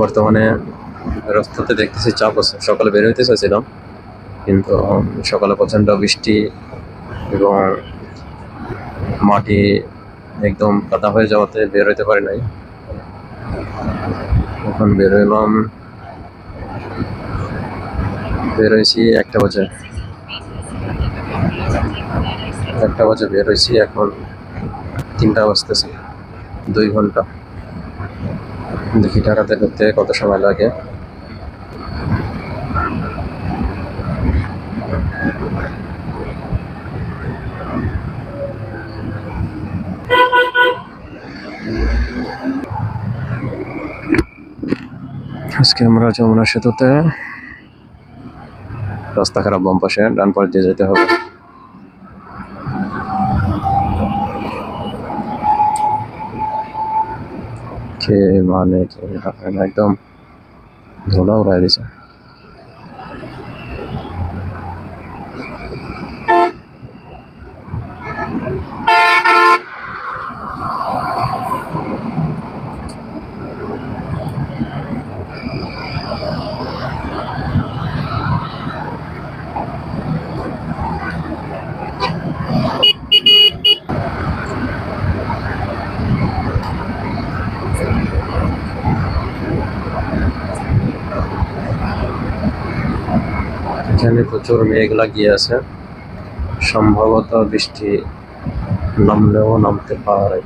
বর্তমানে রাস্তাতে দেখতেছি চাপ আছে। সকালে বের হইতে চাইছিলাম, কিন্তু সকালে প্রচণ্ড বৃষ্টি এবং মাটি একদম কাদা হয়ে যাওয়াতে বের হইতে পারি নাই। এখন বের হয়েছি 1টা বাজে। 1টা বাজে বের হয়েছি, এখন 3টা বাজতেছে। 2 ঘন্টা। দেখি ঢাকাতে ঢুকতে কত সময় লাগে। আজকে আমরা যমুনা সেতুতে, রাস্তা খারাপ, বাম পাশে, ডান পাশ দিয়ে যেতে হবে। কে মানে একদম ধুলা উড়াই দিছে। এখানে প্রচুর মেঘ লাগিয়ে আছে, সম্ভবত বৃষ্টি নামলেও নামতে পারে।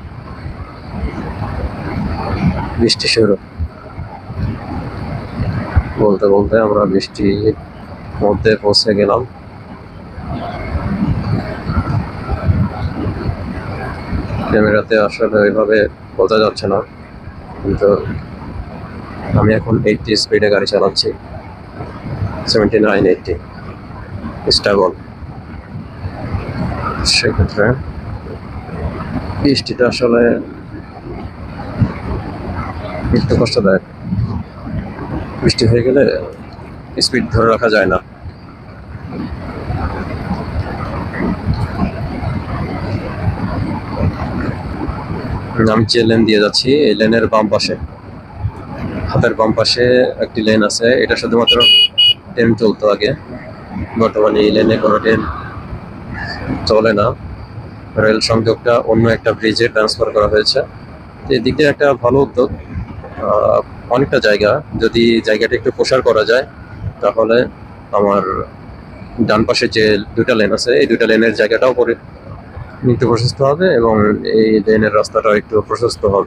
বৃষ্টি শুরু। বলতে বলতে আমরা বৃষ্টির মধ্যে পৌঁছে গেলাম। ক্যামেরাতে আসলে ওইভাবে বোঝা যাচ্ছে না, কিন্তু আমি এখন 80 স্পিডে গাড়ি চালাচ্ছি। 79-80 স্টেবল। সেক্ষেত্রে বৃষ্টিটা আসলে একটু কষ্টদায়ক। বৃষ্টি হয়ে গেলে স্পিড ধরে রাখা যায় না। আমি যে লেন দিয়ে যাচ্ছি, এই লেনের বাম পাশে, হাতের বাম পাশে একটি লেন আছে। এটা শুধুমাত্র ট্রেন চলতো আগে, বর্তমানে এই লেনে কোনো ট্রেন চলে না। রেল সংযোগটা অন্য একটা ব্রিজে ট্রান্সফার করা হয়েছে। এদিক দিয়ে একটা ভালো উদ্যোগ। অনেকটা জায়গা, যদি জায়গাটা একটু প্রসার করা যায়, তাহলে আমার ডান পাশে যে 2টা লেন আছে, এই 2টা লেনের জায়গাটাও একটু প্রশস্ত হবে এবং এই লেনের রাস্তাটাও একটু প্রশস্ত হবে।